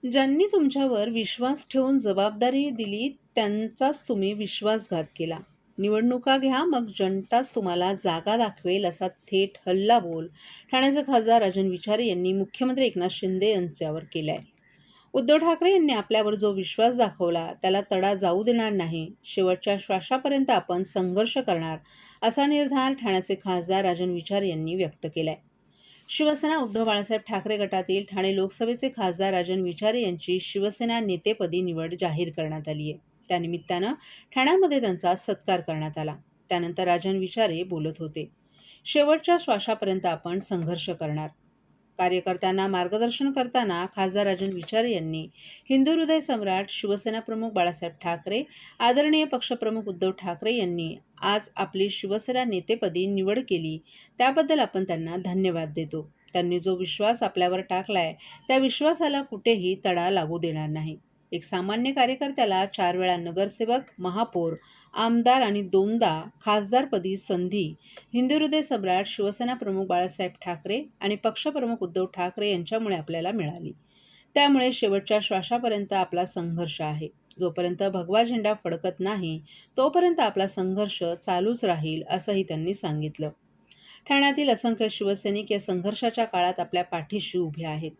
ज्यांनी तुमच्यावर विश्वास ठेवून जबाबदारी दिली त्यांचाच तुम्ही विश्वासघात केला. निवडणुका घ्या मग जनताच तुम्हाला जागा दाखवेल असा थेट हल्लाबोल ठाण्याचे खासदार राजन विचारे यांनी मुख्यमंत्री एकनाथ शिंदे यांच्यावर केलाय. उद्धव ठाकरे यांनी आपल्यावर जो विश्वास दाखवला त्याला तडा जाऊ देणार नाही. शेवटच्या श्वासापर्यंत आपण संघर्ष करणार असा निर्धार ठाण्याचे खासदार राजन विचारे यांनी व्यक्त केलाय. शिवसेना उद्धव बाळासाहेब ठाकरे गटातील ठाणे लोकसभेचे खासदार राजन विचारे यांची शिवसेना नेतेपदी निवड जाहीर करण्यात आली आहे. त्यानिमित्तानं ठाण्यामध्ये त्यांचा सत्कार करण्यात आला. त्यानंतर राजन विचारे बोलत होते. शेवटच्या श्वासापर्यंत आपण संघर्ष करणार. कार्यकर्त्यांना मार्गदर्शन करताना खासदार राजन विचारे यांनी हिंदू हृदय सम्राट शिवसेना प्रमुख बाळासाहेब ठाकरे, आदरणीय पक्षप्रमुख उद्धव ठाकरे यांनी आज आपली शिवसेना नेतेपदी निवड केली त्याबद्दल आपण त्यांना धन्यवाद देतो. त्यांनी जो विश्वास आपल्यावर टाकलाय त्या विश्वासाला कुठेही तडा लागू देणार नाही. एक सामान्य कार्यकर्त्याला 4 वेळा नगरसेवक, महापौर, आमदार आणि 2दा खासदारपदी संधी हिंदू हृदय सम्राट शिवसेना प्रमुख बाळासाहेब ठाकरे आणि पक्षप्रमुख उद्धव ठाकरे यांच्यामुळे आपल्याला मिळाली. त्यामुळे शेवटच्या श्वासापर्यंत आपला संघर्ष आहे. जोपर्यंत भगवा झेंडा फडकत नाही तोपर्यंत आपला संघर्ष चालूच राहील असंही त्यांनी सांगितलं. ठाण्यातील असंख्य शिवसैनिक या संघर्षाच्या काळात आपल्या पाठीशी उभे आहेत.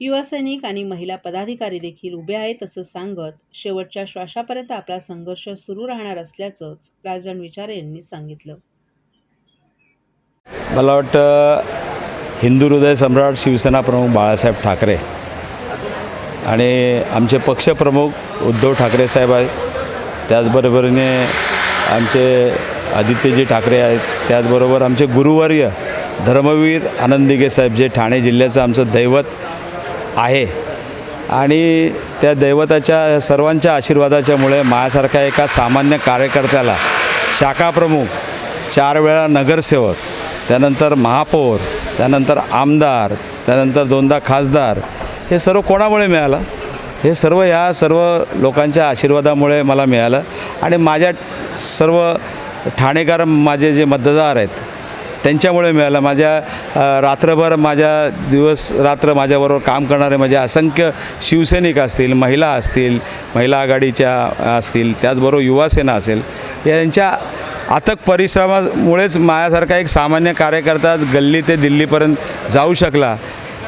युवा सैनिक आणि महिला पदाधिकारी देखील उभे आहेत असं सांगत शेवटच्या श्वासापर्यंत आपला संघर्ष सुरू राहणार असल्याचंच राजन विचारे यांनी सांगितलं. मला वाटतं हिंदू हृदय सम्राट शिवसेना प्रमुख बाळासाहेब ठाकरे आणि आमचे पक्षप्रमुख उद्धव ठाकरे साहेब आहेत. त्याचबरोबरीने आमचे आदित्यजी ठाकरे आहेत. त्याचबरोबर आमचे गुरुवर्य धर्मवीर आनंद दिघे साहेब जे ठाणे जिल्ह्याचं आमचं दैवत आहे आणि त्या दैवताच्या सर्वांच्या आशीर्वादाच्यामुळे माझ्यासारख्या एका सामान्य कार्यकर्त्याला शाखाप्रमुख, 4 वेळा नगरसेवक, त्यानंतर महापौर, त्यानंतर आमदार, त्यानंतर 2दा खासदार, हे सर्व कोणामुळे मिळालं? हे सर्व या सर्व लोकांच्या आशीर्वादामुळे मला मिळालं आणि माझ्या सर्व ठाणेकर माझे जे मतदार आहेत त्यांच्यामुळे मिळालं. माझ्या रात्रभर माझ्या दिवस रात्र माझ्याबरोबर काम करणारे माझे असंख्य शिवसैनिक असतील, महिला असतील, महिला आघाडीच्या असतील, त्याचबरोबर युवासेना असेल, यांच्या अथक परिश्रमामुळेच माझ्यासारखा एक सामान्य कार्यकर्ता गल्ली ते दिल्लीपर्यंत जाऊ शकला.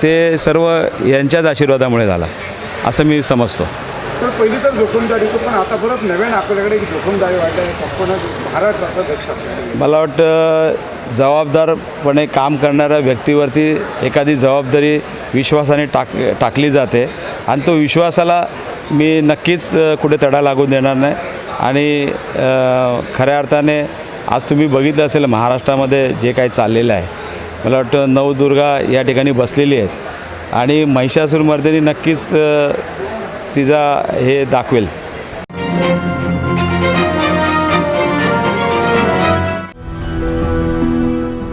ते सर्व यांच्याच आशीर्वादामुळे झाला असं मी समजतो. तर पहिली तर जोखमदारी होती, पण आता परत नवीन आपल्याकडे जोखमदारी वाटते संपूर्ण महाराष्ट्राचा देश. मला वाटतं जबाबदारपणे काम करणाऱ्या व्यक्तीवरती एखादी जबाबदारी विश्वासाने टाकली जाते आणि तो विश्वासाला मी नक्कीच कुठे तडा लागून देणार नाही. आणि खऱ्या अर्थाने आज तुम्ही बघितलं असेल महाराष्ट्रामध्ये जे काही चाललेलं आहे, मला वाटतं नवदुर्गा या ठिकाणी बसलेली आहेत आणि महिषासुरमर्दिनी नक्कीच तिचा हे दाखवेल.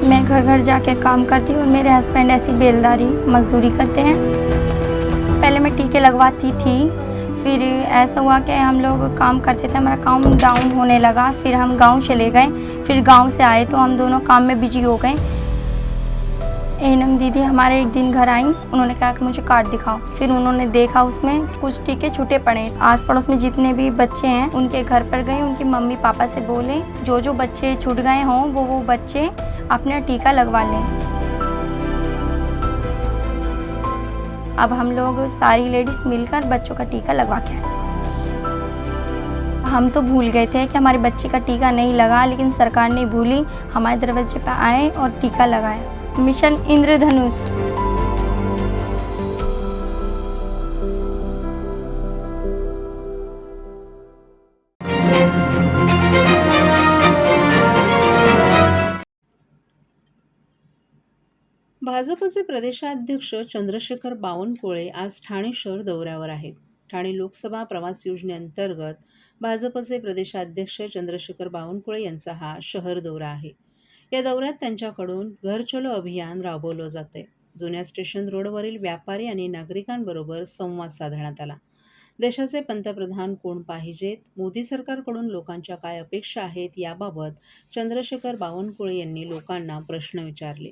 मैं घर घर जाके काम करती हूँ. मेरे हस्बैंड ऐसी बेलदारी मजदूरी करते हैं. पहले मैं टीके लगवाती थी, फिर ऐसा हुआ कि हम लोग काम करते थे, हमारा काम डाउन होने लगा. फिर हम गांव चले गए. फिर गांव से आए तो हम दोनों काम में बिजी हो गए. एनम दीदी हमारे एक दिन घर आई. उन्होंने कहा कि मुझे कार्ड दिखाओ. फिर उन्होंने देखा उसमें कुछ टीके छूटे पड़े. आस पड़ोस में जितने भी बच्चे हैं उनके घर पर गए. उनकी मम्मी पापा से बोले जो जो बच्चे छूट गए हों वो बच्चे अपना टीका लगवा लें. अब हम लोग सारी लेडीज़ मिलकर बच्चों का टीका लगवा के आए. हम तो भूल गए थे कि हमारे बच्चे का टीका नहीं लगा, लेकिन सरकार ने भूली, हमारे दरवाजे पर आए और टीका लगाया. मिशन इंद्रधनुष. भाजपचे प्रदेशाध्यक्ष चंद्रशेखर बावनकुळे आज ठाणे शहर दौऱ्यावर आहेत. ठाणे लोकसभा प्रवास योजनेअंतर्गत भाजपचे प्रदेशाध्यक्ष चंद्रशेखर बावनकुळे यांचा हा शहर दौरा आहे. या दौऱ्यात त्यांच्याकडून घर चलो अभियान राबवलं जाते. जुन्या स्टेशन रोडवरील व्यापारी आणि नागरिकांबरोबर संवाद साधण्यात आला. देशाचे पंतप्रधान कोण पाहिजेत, मोदी सरकारकडून लोकांच्या काय अपेक्षा आहेत याबाबत चंद्रशेखर बावनकुळे यांनी लोकांना प्रश्न विचारले.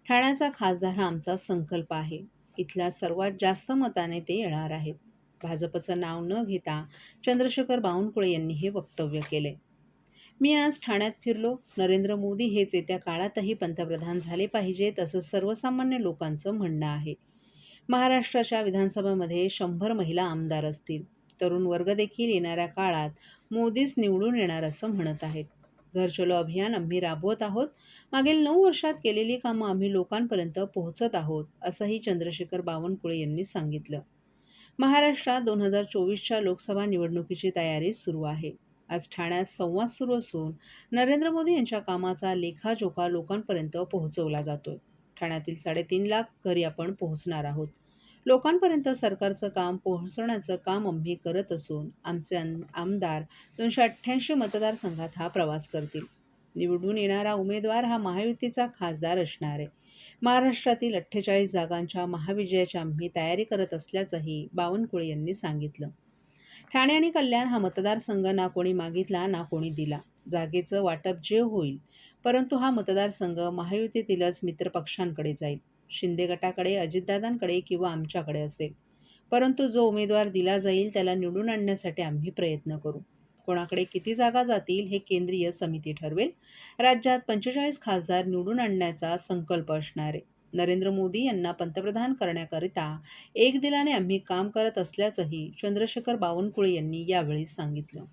ठाण्याचा खासदार हा आमचा संकल्प आहे. इथल्या सर्वात जास्त मताने ते येणार आहेत. भाजपचं नाव न घेता चंद्रशेखर बावनकुळे यांनी हे वक्तव्य केले. मी आज ठाण्यात फिरलो. नरेंद्र मोदी हेच येत्या काळातही पंतप्रधान झाले पाहिजेत असं सर्वसामान्य लोकांचं म्हणणं आहे. महाराष्ट्राच्या विधानसभेमध्ये 100 महिला आमदार असतील. तरुण वर्ग देखील येणाऱ्या काळात मोदीच निवडून येणार असं म्हणत आहेत. घर चलो अभियान आम्ही राबवत आहोत. मागील 9 वर्षात केलेली कामं आम्ही लोकांपर्यंत पोहोचत आहोत असंही चंद्रशेखर बावनकुळे यांनी सांगितलं. महाराष्ट्रात 2024च्या लोकसभा निवडणुकीची तयारी सुरू आहे. आज ठाण्यात संवाद सुरू असून नरेंद्र मोदी यांच्या कामाचा लेखाजोखा लोकांपर्यंत पोहोचवला जातोय. ठाण्यातील 3.5 लाख घरी आपण पोहोचणार आहोत. लोकांपर्यंत सरकारचं काम पोहोचवण्याचं काम आम्ही करत असून आमचे आमदार 288 मतदारसंघात हा प्रवास करतील. निवडून येणारा उमेदवार हा महायुतीचा खासदार असणार आहे. महाराष्ट्रातील 48 जागांच्या महाविजयाची आम्ही तयारी करत असल्याचंही बावनकुळे यांनी सांगितलं. ठाणे आणि कल्याण हा मतदारसंघ ना कोणी मागितला ना कोणी दिला. जागेचं वाटप जे होईल, परंतु हा मतदारसंघ महायुतीतीलच मित्रपक्षांकडे जाईल. शिंदे गटाकडे, अजितदादांकडे किंवा आमच्याकडे असेल. परंतु जो उमेदवार दिला जाईल त्याला निवडून आणण्यासाठी आम्ही प्रयत्न करू. कोणाकडे किती जागा जातील हे केंद्रीय समिती ठरवेल. राज्यात 45 खासदार निवडून आणण्याचा संकल्प असणार आहे. नरेंद्र मोदी यांना पंतप्रधान करण्याकरिता एक दिलाने आम्ही काम करत असल्याचंही चंद्रशेखर बावनकुळे यांनी यावेळी सांगितलं.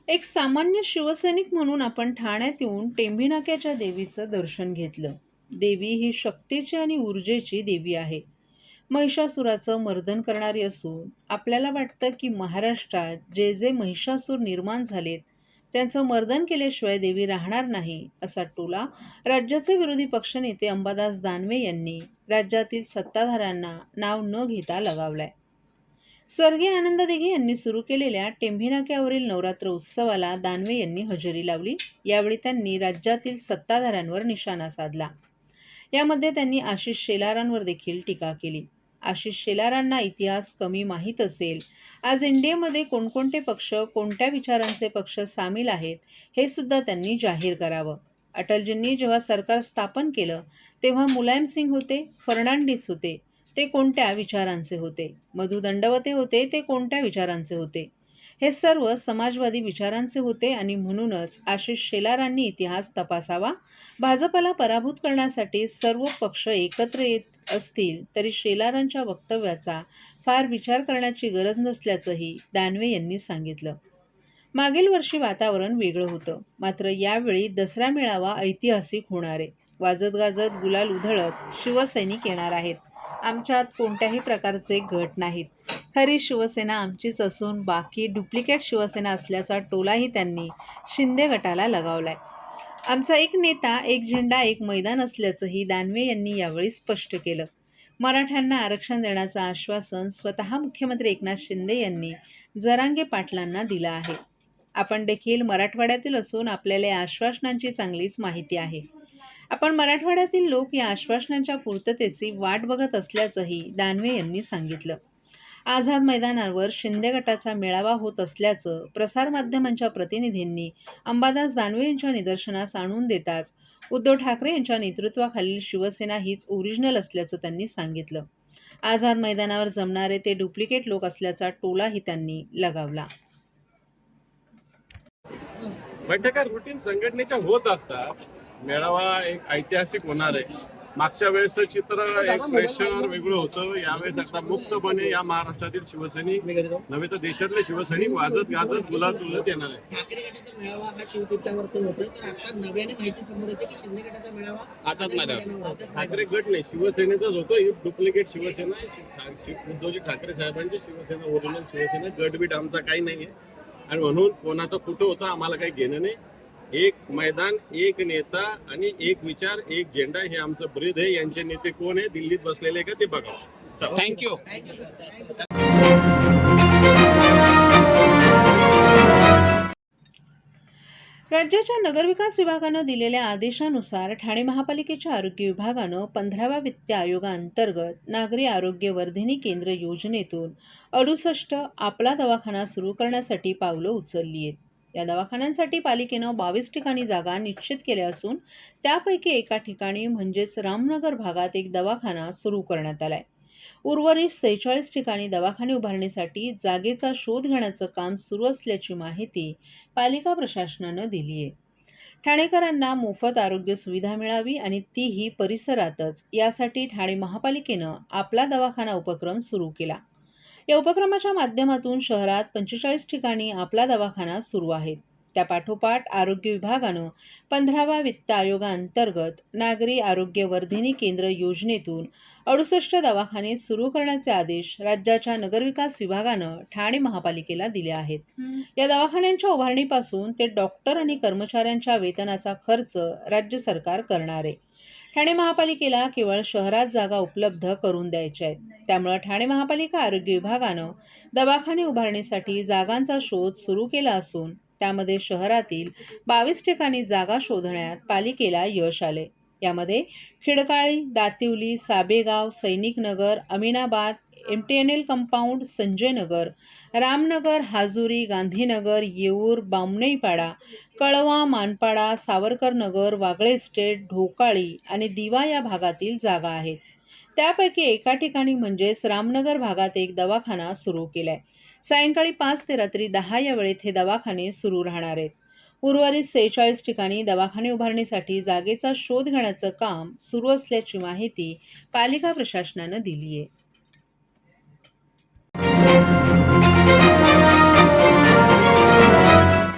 एक सामान्य शिवसैनिक म्हणून आपण ठाण्यात येऊन टेंभी नाक्याच्या देवीचं दर्शन घेतलं. देवी ही शक्तीची आणि ऊर्जेची देवी आहे. महिषासुराचं मर्दन करणारी असून आपल्याला वाटतं की महाराष्ट्रात जे जे महिषासूर निर्माण झालेत त्यांचं मर्दन केल्याशिवाय देवी राहणार नाही, असा टोला राज्याचे विरोधी पक्षनेते अंबादास दानवे यांनी राज्यातील सत्ताधाऱ्यांना नाव न घेता लगावलाय. स्वर्गीय आनंद दिघे यांनी सुरू केलेल्या टेंभी नाक्यावरील नवरात्र उत्सवाला दानवे यांनी हजेरी लावली. यावेळी त्यांनी राज्यातील सत्ताधाऱ्यांवर निशाणा साधला. यामध्ये त्यांनी आशिष शेलारांवर देखील टीका केली. आशिष शेलारांना इतिहास कमी माहीत असेल. आज एनडीएमध्ये कोणकोणते पक्ष, कोणत्या विचारांचे पक्ष सामील आहेत हे सुद्धा त्यांनी जाहीर करावं. अटलजींनी जेव्हा सरकार स्थापन केलं तेव्हा मुलायम सिंग होते, फर्नांडिस होते, ते कोणत्या विचारांचे होते? मधु दंडवते होते, ते कोणत्या विचारांचे होते? हे सर्व समाजवादी विचारांचे होते आणि म्हणूनच आशिष शेलारांनी इतिहास तपासावा. भाजपला पराभूत करण्यासाठी सर्व पक्ष एकत्र येत असतील तरी शेलारांच्या वक्तव्याचा फार विचार करण्याची गरज नसल्याचंही दानवे यांनी सांगितलं. मागील वर्षी वातावरण वेगळं होतं, मात्र यावेळी दसरा मेळावा ऐतिहासिक होणार आहे. वाजत गाजत गुलाल उधळत शिवसैनिक येणार आहेत. आमच्यात कोणत्याही प्रकारचे गट नाहीत. खरी शिवसेना आमचीच असून बाकी डुप्लिकेट शिवसेना असल्याचा टोलाही त्यांनी शिंदे गटाला लगावलाय. आमचा एक नेता, एक झेंडा, एक मैदान असल्याचंही दानवे यांनी यावेळी स्पष्ट केलं. मराठ्यांना आरक्षण देण्याचं आश्वासन स्वतः मुख्यमंत्री एकनाथ शिंदे यांनी जरांगे पाटलांना दिलं आहे. आपण देखील मराठवाड्यातील असून आपल्याला या आश्वासनांची चांगलीच माहिती आहे. आपण मराठवाड्यातील लोक या आश्वासनांच्या पूर्ततेची वाट बघत असल्याचंही दानवे यांनी सांगितलं. आझाद मैदानावर शिंदे गटाचा मेळावा होत असल्याचं प्रसारमाध्यमांच्या प्रतिनिधींनी अंबादास दानवे यांच्या निदर्शनास आणून देताच उद्धव ठाकरे यांच्या नेतृत्वाखालील शिवसेना हीच ओरिजिनल असल्याचं त्यांनी सांगितलं. आझाद मैदानावर जमणारे ते डुप्लिकेट लोक असल्याचा टोलाही त्यांनी लगावला. बैठका रुटीन संघटनेच्या होत असतात. मेळावा एक ऐतिहासिक होणार आहे. मागच्या वेळेस चित्र एक प्रेशर वेगळं होतं. यावेळेस आता मुक्तपणे या महाराष्ट्रातील शिवसैनिक नव्हे तर देशातले शिवसैनिक वाजत गाजत गुलाल उधळत येणार आहे. ठाकरे गटाचा मेळावा हा शिवतीर्थावरती होतो, तर आता नव्याने माहिती समोर येते की शिंदे गटाचा मेळावा आझाद मैदानावर ठाकरे गट नाही, शिवसेनेचाच होतो. ही डुप्लिकेट शिवसेना आहे. उद्धवजी ठाकरे साहेबांची शिवसेना, ओरिजिनल शिवसेना. गटबीट आमचा काही नाहीये आणि म्हणून कोणाचं कुठं होतं आम्हाला काही घेणं नाही. एक मैदान, एक नेता आणि एक विचार, एक झेंडा हे आमचं ब्रीद आहे. यांचे नेते कोण आहे, दिल्लीत बसलेले का ते बघा. थँक्यू. राज्याच्या नगरविकास विभागानं दिलेल्या आदेशानुसार ठाणे महापालिकेच्या आरोग्य विभागानं 15व्या वित्त आयोगाअंतर्गत नागरी आरोग्य वर्धिनी केंद्र योजनेतून 68 आपला दवाखाना सुरू करण्यासाठी पावलं उचलली आहेत. या दवाखान्यांसाठी पालिकेनं 22 ठिकाणी जागा निश्चित केल्या असून त्यापैकी एका ठिकाणी म्हणजेच रामनगर भागात एक दवाखाना सुरू करण्यात आलाय. उर्वरित 46 ठिकाणी दवाखाने उभारण्यासाठी जागेचा शोध घेण्याचं काम सुरू असल्याची माहिती पालिका प्रशासनानं दिली आहे. ठाणेकरांना मोफत आरोग्य सुविधा मिळावी आणि तीही परिसरातच, यासाठी ठाणे महापालिकेनं आपला दवाखाना उपक्रम सुरू केला. या उपक्रमाच्या माध्यमातून शहरात 45 ठिकाणी आपला दवाखाना सुरू आहेत. त्यापाठोपाठ आरोग्य विभागानं 15व्या वित्त आयोगाअंतर्गत नागरी आरोग्य वर्धिनी केंद्र योजनेतून 68 दवाखाने सुरू करण्याचे आदेश राज्याच्या नगरविकास विभागानं ठाणे महापालिकेला दिले आहेत. या दवाखान्यांच्या उभारणीपासून ते डॉक्टर आणि कर्मचाऱ्यांच्या वेतनाचा खर्च राज्य सरकार करणार आहे. ठाणे महापालिकेला केवळ शहरात जागा उपलब्ध करून द्यायच्या आहेत. त्यामुळे ठाणे महापालिका आरोग्य विभागानं दवाखाने उभारणीसाठी जागांचा शोध सुरू केला असून त्यामध्ये शहरातील 22 ठिकाणी जागा शोधण्यात पालिकेला यश आले. यामध्ये खिडकाळी, दातिवली, साबेगाव, सैनिक नगर, अमीनाबाद, MTNL कंपाऊंड, संजय नगर, रामनगर, हाजुरी, गांधीनगर, येऊर, बामणईपाडा, कळवा, मानपाडा, सावरकर नगर, वागळे इस्टेट, ढोकाळी आणि दिवा या भागातील जागा आहेत. त्यापैकी एका ठिकाणी म्हणजेच रामनगर भागात एक दवाखाना सुरू केलाय. सायंकाळी 5 ते रात्री 10 या वेळेत हे दवाखाने सुरू राहणार आहेत. उर्वरित 46 ठिकाणी दवाखाने उभारणीसाठी जागेचा शोध घेण्याचं काम सुरू असल्याची माहिती पालिका प्रशासनानं दिली आहे.